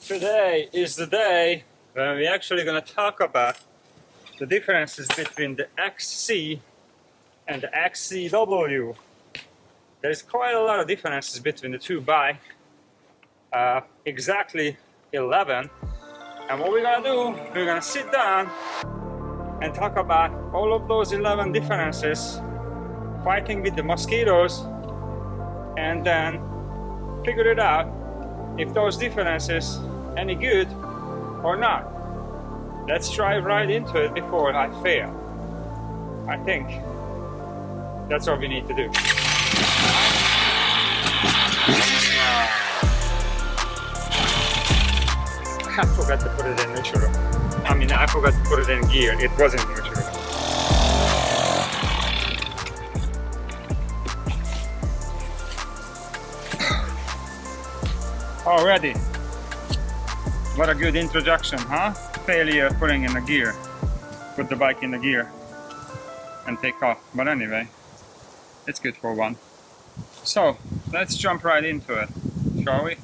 Today is the day when we're actually going to talk about the differences between the XC and the XCW. There's quite a lot of differences between the two bikes, exactly 11. And what we're going to do, we're going to sit down and talk about all of those 11 differences, fighting with the mosquitoes, and then figure it out if those differences any good or not. Let's dive right into it before I fail. I think that's what we need to do. I forgot to put it in neutral. I forgot to put it in gear. It wasn't neutral. Already. What a good introduction, huh? Failure putting in the gear. Put the bike in the gear and take off. But anyway, it's good for one. So let's jump right into it, shall we?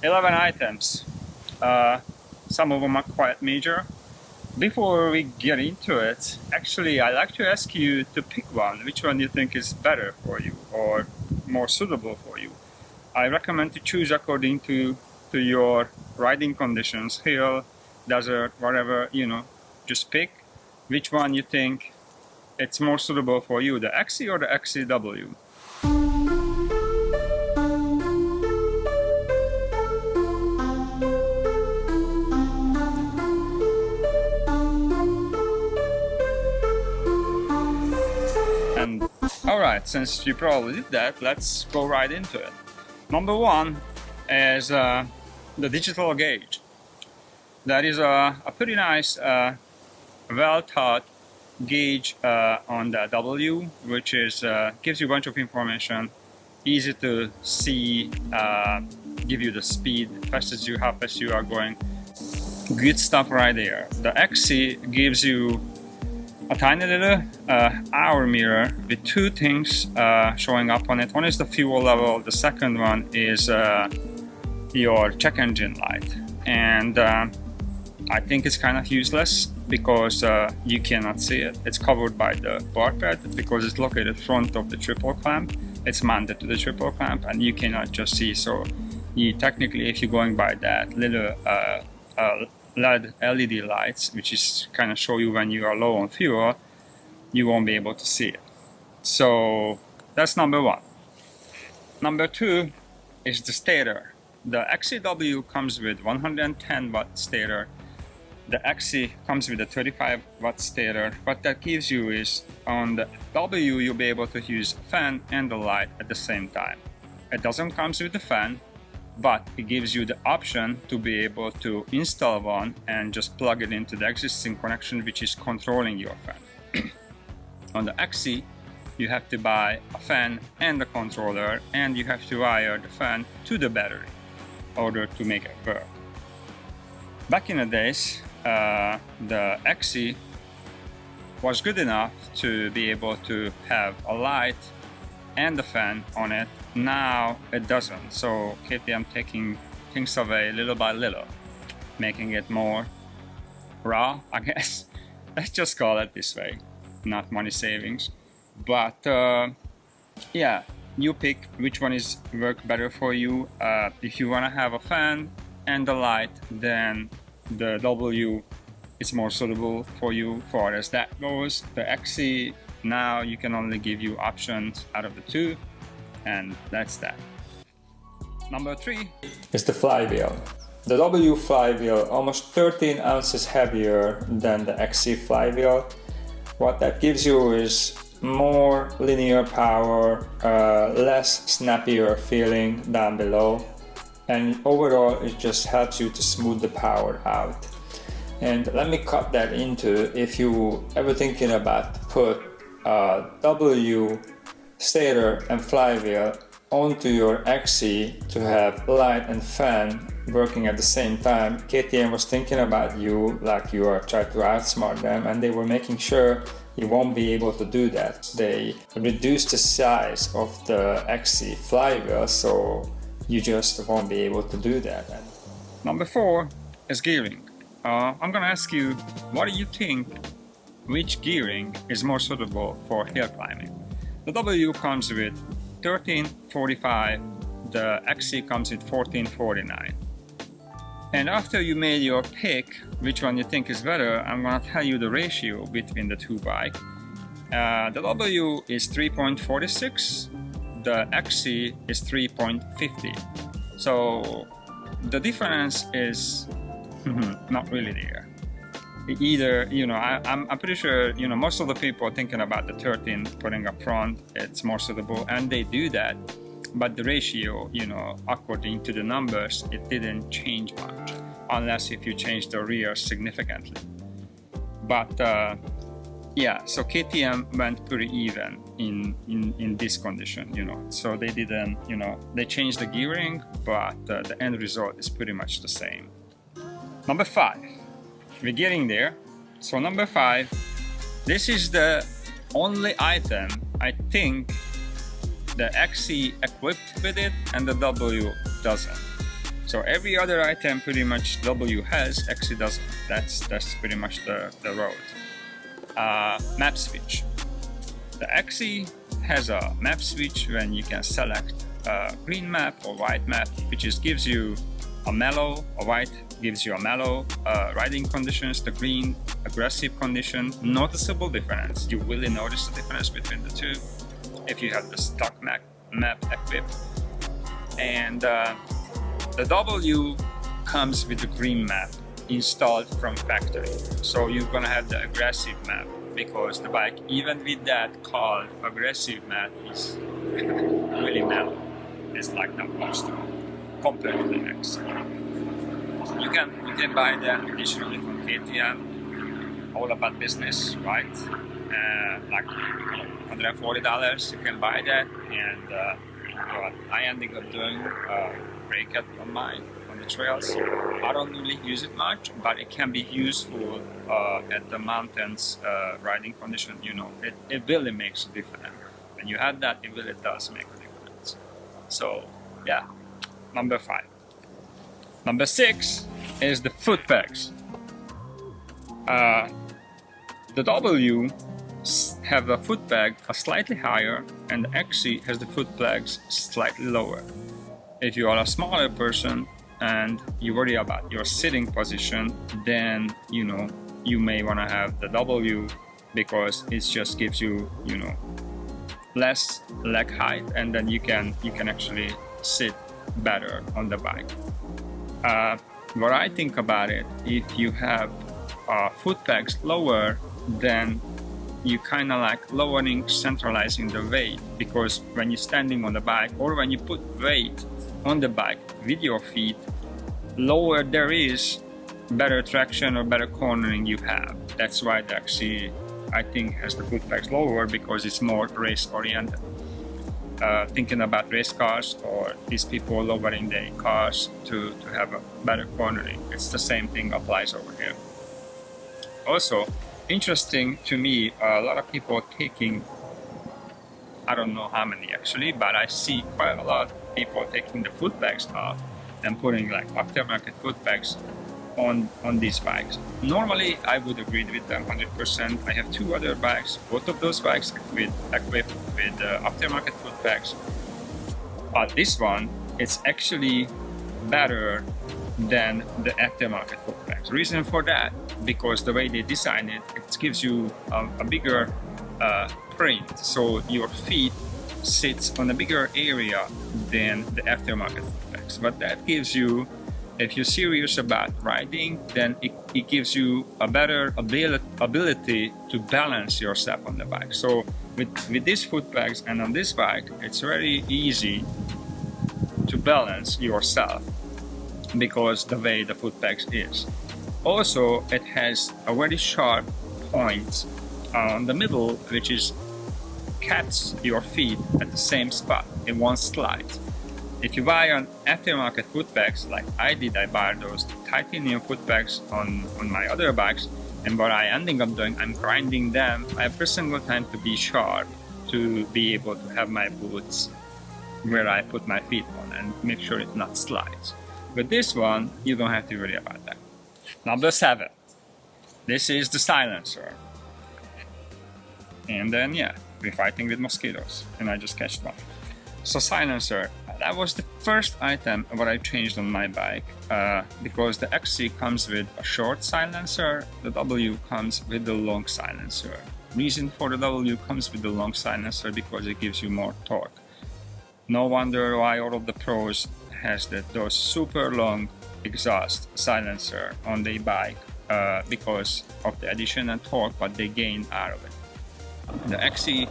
11 items. Some of them are quite major. Before we get into it, actually I'd like to ask you to pick one. Which one you think is better for you or more suitable for you? I recommend to choose according to your riding conditions, hill, desert, whatever, just pick which one you think it's more suitable for you, the XC or the XCW. And alright, since you probably did that, let's go right into it. Number one is the digital gauge. That is a pretty nice, well thought gauge on the W, which is gives you a bunch of information, easy to see, give you the speed, how fast you are going. Good stuff right there. The XC gives you a tiny little hour mirror with two things showing up on it. One is the fuel level, the second one is your check engine light. And I think it's kind of useless because you cannot see it. It's covered by the bar pad because it's located front of the triple clamp. It's mounted to the triple clamp and you cannot just see. So you technically, if you're going by that little LED lights, which is kind of show you when you are low on fuel, you won't be able to see it. So that's number one. Number two is the stator. The XCW comes with 110 watt stator. The XC comes with a 35 watt stator. What that gives you is on the W you'll be able to use a fan and the light at the same time. It doesn't come with the fan, but it gives you the option to be able to install one and just plug it into the existing connection which is controlling your fan. On the XC, you have to buy a fan and the controller, and you have to wire the fan to the battery in order to make it work. Back in the days, the XC was good enough to be able to have a light and the fan on it. Now it doesn't, so KTM taking things away little by little, making it more raw, I guess. Let's just call it this way, not money savings. But yeah, you pick which one is work better for you. If you want to have a fan and the light, then the W is more suitable for you far as that goes. The XC, now you can only give you options out of the two, and that's that. Number three is the flywheel. The W flywheel, almost 13 ounces heavier than the XC flywheel. What that gives you is more linear power, less snappier feeling down below, and overall it just helps you to smooth the power out. And let me cut that into, if you ever thinking about to put W stator and flywheel onto your XC to have light and fan working at the same time, KTM was thinking about you like you are trying to outsmart them, and they were making sure you won't be able to do that. They reduced the size of the XC flywheel, so you just won't be able to do that. Number 4 is gearing. I'm gonna ask you, what do you think, which gearing is more suitable for hill climbing? The W comes with 1345, the XC comes with 1449. And after you made your pick, which one you think is better, I'm gonna tell you the ratio between the two bikes. The W is 3.46, the XC is 3.50. So the difference is not really there. Either, I'm pretty sure, most of the people are thinking about the 13 putting up front, it's more suitable, and they do that. But the ratio, according to the numbers, it didn't change much, unless if you change the rear significantly. But yeah, so KTM went pretty even in this condition, So they didn't, they changed the gearing, but the end result is pretty much the same. Number 5, we're getting there. So number 5, this is the only item I think the XC equipped with it and the W doesn't. So every other item pretty much W has, XC doesn't. That's pretty much the road. Map switch. The XC has a map switch when you can select a green map or white map, which gives you a mellow, a white gives you a mellow riding conditions, the green aggressive condition. Noticeable difference. You really notice the difference between the two if you have the stock map equipped. And the W comes with the green map installed from factory. So you're gonna have the aggressive map, because the bike, even with that called aggressive map, is really mellow. It's like not much to compared to the X. You can buy that additionally from KTM. All about business, right? Like $140 you can buy that, and what I ended up doing brake it on the trails. I don't really use it much, but it can be useful at the mountains riding condition. It really makes a difference. When you add that, it really does make a difference. So yeah, number 5. Number 6 is the Footpacks. The W have the foot peg slightly higher, and the XC has the foot pegs slightly lower. If you are a smaller person and you worry about your sitting position, then you may want to have the W, because it just gives you less leg height, and then you can actually sit better on the bike. What I think about it, if you have foot pegs lower, then you kind of like lowering, centralizing the weight, because when you're standing on the bike or when you put weight on the bike with your feet, lower there is, better traction or better cornering you have. That's why the XC, I think, has the foot pegs lower, because it's more race oriented. Thinking about race cars or these people lowering their cars to have a better cornering, it's the same thing applies over here. Also, interesting to me, a lot of people taking, I don't know how many actually, but I see quite a lot of people taking the foot pegs off and putting like aftermarket foot pegs on these bikes. Normally I would agree with them 100%. I have 2 other bikes, both of those bikes equipped with aftermarket foot pegs, but this one, it's actually better than the aftermarket foot pegs. Reason for that, because the way they design it, it gives you a bigger print, so your feet sits on a bigger area than the aftermarket foot pegs. But that gives you, if you're serious about riding, then it gives you a better ability to balance yourself on the bike. So with these foot pegs and on this bike, it's very easy to balance yourself because the way the foot pegs is. Also, it has a very sharp point on the middle, which is catch your feet at the same spot in one slide. If you buy an aftermarket foot pegs like I did, I buy those titanium foot pegs on my other bikes, and what I ending up doing, I'm grinding them every single time to be sharp, to be able to have my boots where I put my feet on and make sure it not slides. With this one, you don't have to worry about that. Number 7. This is the silencer. And then, yeah, we're fighting with mosquitoes, and I just catched one. So silencer, that was the first item what I changed on my bike, because the XC comes with a short silencer, the W comes with the long silencer. Reason for the W comes with the long silencer because it gives you more torque. No wonder why all of the pros has those super long exhaust silencer on their bike, because of the additional torque what they gain out of it. The XC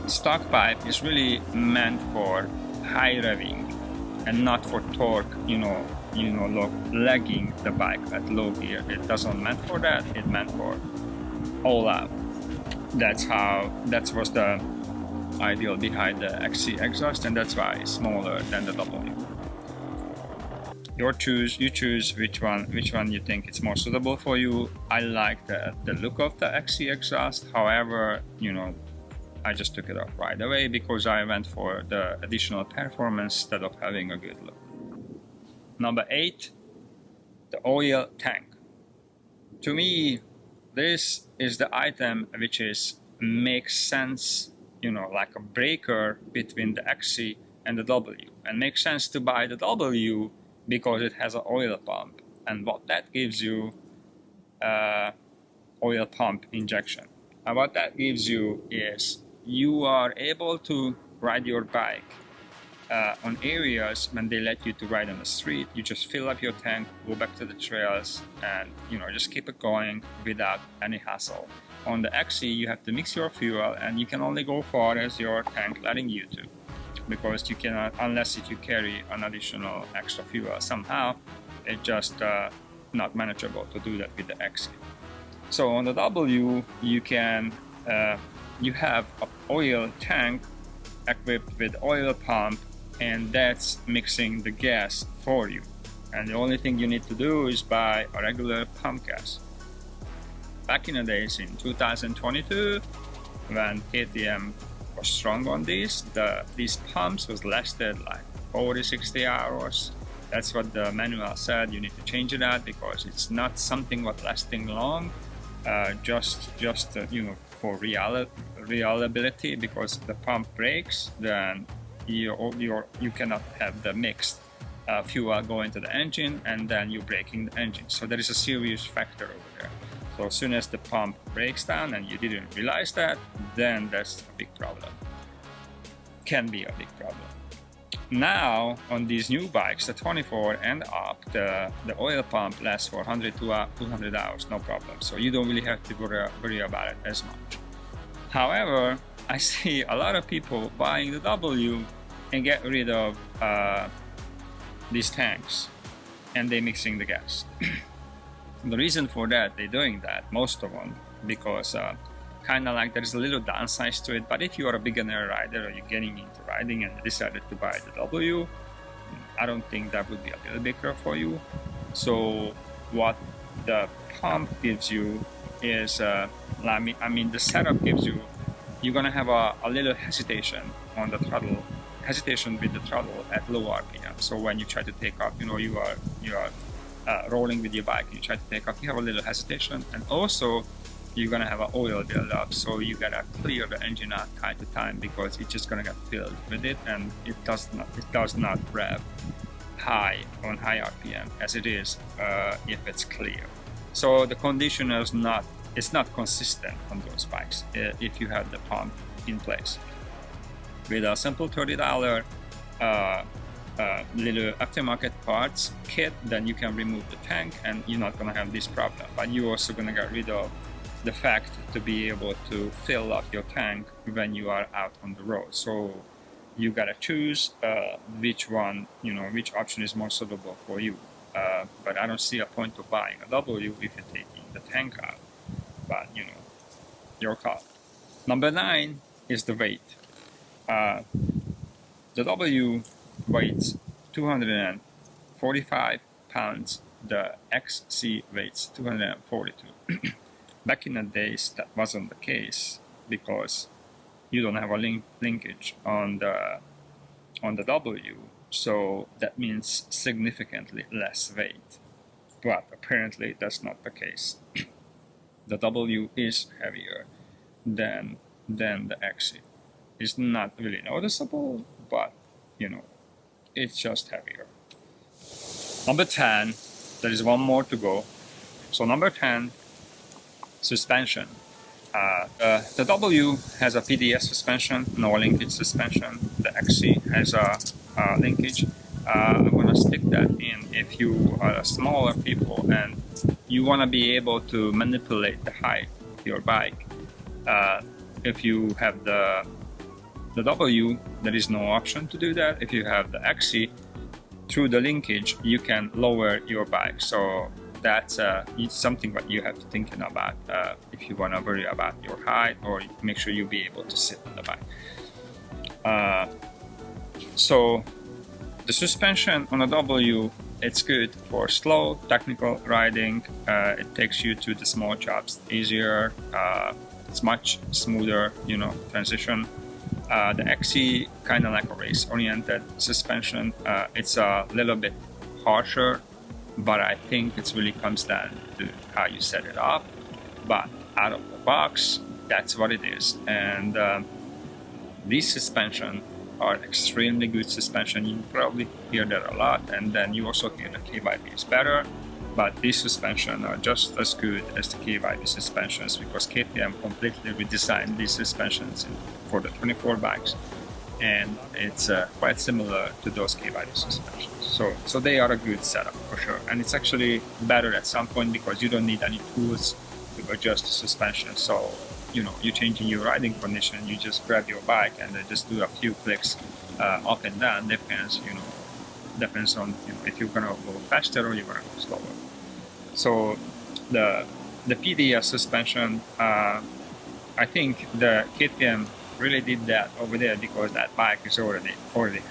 stock pipe is really meant for high revving and not for torque, lagging the bike at low gear. It doesn't meant for that. It meant for all out. That was the ideal behind the XC exhaust, and that's why it's smaller than the W. You choose which one you think it's more suitable for you. I like the look of the XC exhaust. However, I just took it off right away because I went for the additional performance instead of having a good look. Number 8, the oil tank. To me, this is the item which makes sense, like a breaker between the XC and the W, and makes sense to buy the W because it has an oil pump, and what that gives you, oil pump injection. And what that gives you is you are able to ride your bike on areas when they let you to ride on the street. You just fill up your tank, go back to the trails, and just keep it going without any hassle. On the XC, you have to mix your fuel, and you can only go far as your tank letting you to, because you cannot, unless if you carry an additional extra fuel somehow. It's just not manageable to do that with the XC. So on the W, you can you have an oil tank equipped with oil pump, and that's mixing the gas for you. And the only thing you need to do is buy a regular pump gas. Back in the days in 2022, when KTM was strong on these pumps was lasted like 40-60 hours. That's what the manual said. You need to change it out because it's not something what lasting long. Just for reliability, because if the pump breaks, then you cannot have the mixed fuel go into the engine, and then you're breaking the engine. So there is a serious factor over there. So as soon as the pump breaks down and you didn't realize that, then that's a big problem. Can be a big problem. Now on these new bikes, the 24 and up, the oil pump lasts for 100 to 200 hours, no problem. So you don't really have to worry about it as much. However, I see a lot of people buying the W and get rid of these tanks, and they're mixing the gas. The reason for that, they're doing that, most of them, because kind of like there's a little downside to it. But if you are a beginner rider or you're getting into riding and you decided to buy the W, I don't think that would be a deal breaker for you. So what the pump gives you is, the setup gives you, you're gonna have a little hesitation on the throttle, hesitation with the throttle at low RPM. So when you try to take off, you are rolling with your bike, you try to take off, you have a little hesitation, and also you're gonna have an oil buildup, so you gotta clear the engine out time to time because it's just gonna get filled with it, and it does not rev high on high RPM as it is if it's clear. So the condition is not consistent on those bikes if you have the pump in place. With a simple $30 little aftermarket parts kit, then you can remove the tank and you're not gonna have this problem. But you're also gonna get rid of the fact to be able to fill up your tank when you are out on the road. So you gotta choose which option is more suitable for you. But I don't see a point of buying a W if you're taking the tank out. But your call. Number 9 is the weight. The W weighs 245 pounds. The XC weighs 242. Back in the days, that wasn't the case because you don't have a linkage on the W. So that means significantly less weight. But apparently that's not the case. The W is heavier than the XC. It's not really noticeable, but you know, it's just heavier. Number 10, there is one more to go. So number 10, suspension. The W has a PDS suspension, no linkage suspension. The XC has a linkage. I'm gonna stick that in if you are smaller people and you wanna be able to manipulate the height of your bike. If you have the W, there is no option to do that. If you have the XC, through the linkage, you can lower your bike. So that's something that you have to think about if you want to worry about your height or make sure you'll be able to sit on the bike. So the suspension on a W, it's good for slow technical riding. It takes you to the small chops easier. It's much smoother, you know, transition. The XC kind of like a race-oriented suspension. It's a little bit harsher, but I think it really comes down to how you set it up. But out of the box, that's what it is. And these suspension are extremely good suspension. You probably hear that a lot, and then you also hear the KYB is better. But these suspensions are just as good as the KYB suspensions because KTM completely redesigned these suspensions for the 24 bikes, and it's quite similar to those KYB suspensions. So they are a good setup for sure, and it's actually better at some point because you don't need any tools to adjust the suspension. So you know, you're changing your riding condition, you just grab your bike and then just do a few clicks up and down. Depends on if you're gonna go faster or you're gonna go slower. So the PDS suspension, I think the KTM really did that over there because that bike is already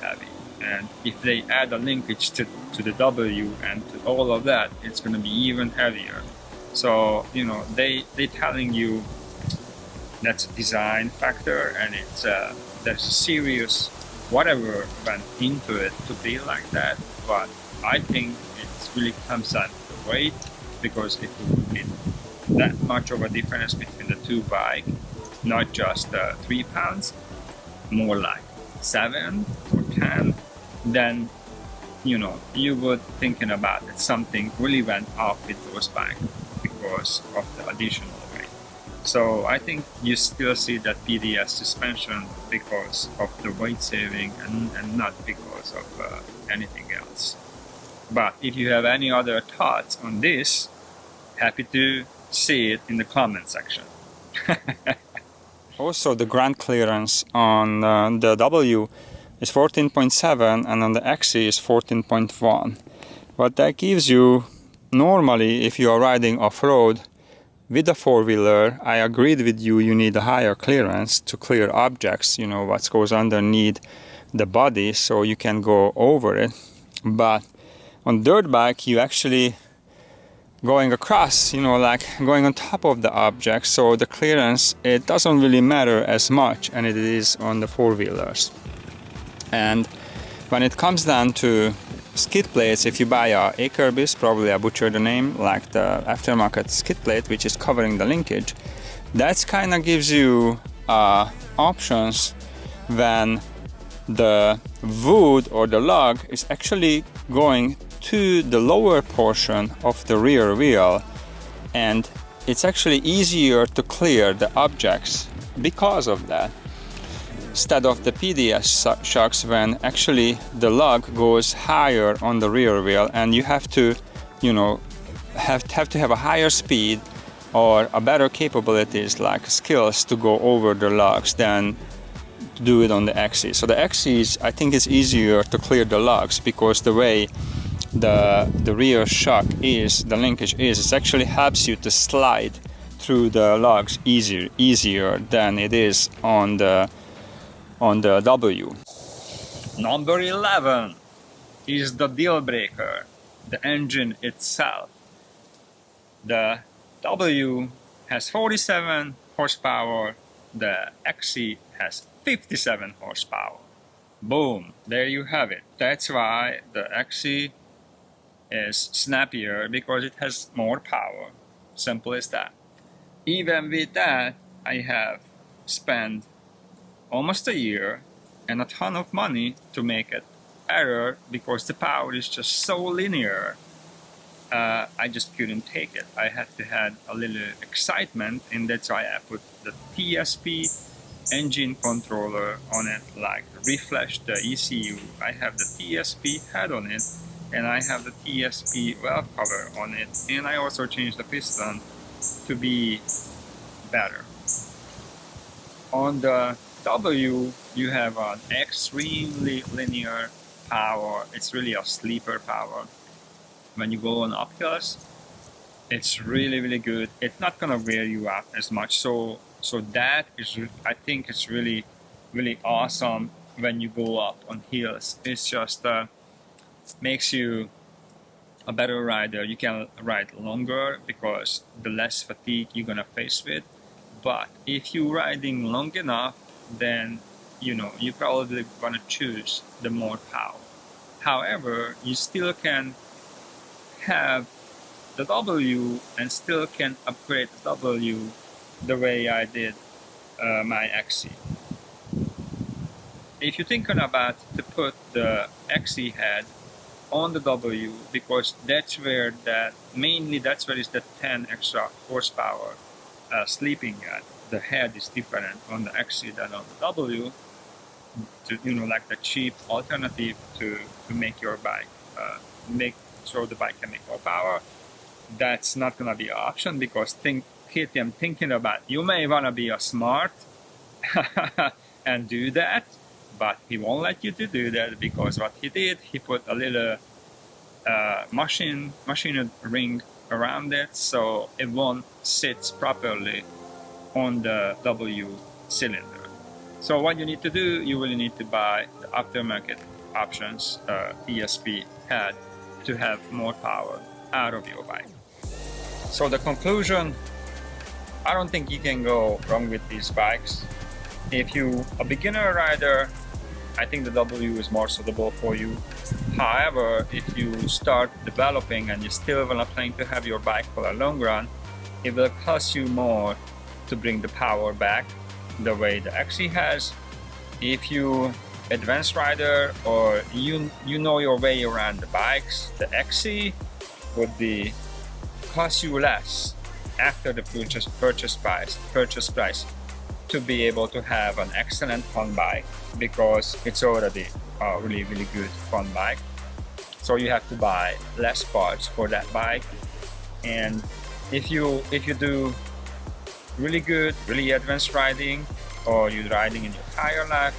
heavy, and if they add a linkage to the W and to all of that, it's gonna be even heavier. So you know, they're telling you that's a design factor, and it's there's a serious whatever went into it to be like that. But I think it really comes down to weight, because it would be that much of a difference between the two bikes, not just 3 pounds, more like 7 or 10, then you know, you would thinking about that something really went off with those bikes because of the additional weight. So I think you still see that PDS suspension because of the weight saving and not because of anything else. But if you have any other thoughts on this, happy to see it in the comment section. Also, the ground clearance on the W is 14.7 and on the XC is 14.1. What that gives you, normally if you are riding off-road with a four-wheeler, I agreed with you, you need a higher clearance to clear objects, you know, what goes underneath the body, so you can go over it. But on dirt bike, you actually going across, you know, like going on top of the object, so the clearance, it doesn't really matter as much as it is on the four-wheelers. And when it comes down to skid plates, if you buy a Akerbis, probably I butchered the name, like the aftermarket skid plate, which is covering the linkage, that kind of gives you options when the wood or the lug is actually going to the lower portion of the rear wheel, and it's actually easier to clear the objects because of that, instead of the PDS shocks when actually the lug goes higher on the rear wheel and you have to, you know, have to have a higher speed or a better capabilities like skills to go over the lugs than to do it on the XC. So the XC is, I think, it's easier to clear the lugs because the way the rear shock is, the linkage is, it actually helps you to slide through the lugs easier than it is on the W. Number 11 is the deal breaker, the engine itself. The W has 47 horsepower, the XC has 57 horsepower. Boom, there you have it. That's why the XC is snappier, because it has more power. Simple as that. Even with that, I have spent almost a year and a ton of money to make it better, because the power is just so linear. I just couldn't take it. I had to have a little excitement, and that's why I put the TSP engine controller on it, like refresh the ECU. I have the TSP head on it, and I have the TSP valve cover on it, and I also changed the piston to be better. On the W, you have an extremely linear power. It's really a sleeper power. When you go on uphills, it's really good. It's not gonna wear you out as much. So that is, I think it's really awesome when you go up on hills. It's just makes you a better rider. You can ride longer because the less fatigue you're gonna face with. But if you're riding long enough, then you probably gonna choose the more power. However, you still can have the W and still can upgrade the W the way I did my XC. If you're thinking about to put the XC head on the W, because that's where that's where is the 10 extra horsepower sleeping at. The head is different on the XC than on the W, to like the cheap alternative to make your bike so the bike can make more power. That's not gonna be an option, because KTM thinking about, you may wanna be a smart and do that, but he won't let you to do that, because what he did, he put a little machined ring around it, so it won't sit properly on the W cylinder. So what you need to do, you really need to buy the aftermarket options TSP head to have more power out of your bike. So the conclusion, I don't think you can go wrong with these bikes. If you're a beginner rider, I think the W is more suitable for you. However, if you start developing and you still want to have your bike for a long run, it will cost you more to bring the power back the way the XC has. If you advanced rider, or you know your way around the bikes, the XC would be cost you less after the purchase price to be able to have an excellent fun bike, because it's already a really good fun bike. So you have to buy less parts for that bike. And if you do really good, really advanced riding, or you're riding in your tire life,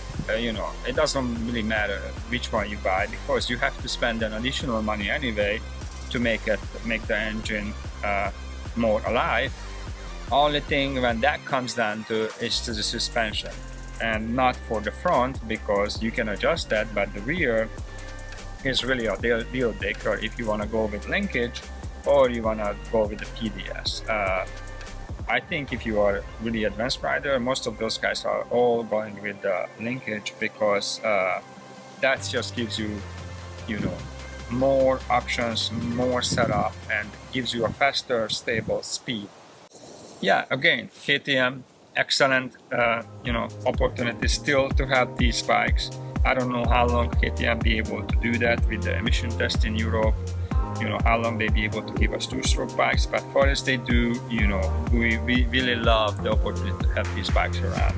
it doesn't really matter which one you buy, because you have to spend an additional money anyway to make the engine more alive. Only thing when that comes down to is to the suspension, and not for the front, because you can adjust that, but the rear is really a deal breaker if you want to go with linkage or you want to go with the PDS. I think if you are really advanced rider, most of those guys are all going with the linkage, because that just gives you, more options, more setup, and gives you a faster, stable speed. Yeah, again, KTM, excellent, opportunity still to have these bikes. I don't know how long KTM be able to do that with the emission test in Europe. How long they be able to give us two-stroke bikes, but for us they do. We really love the opportunity to have these bikes around.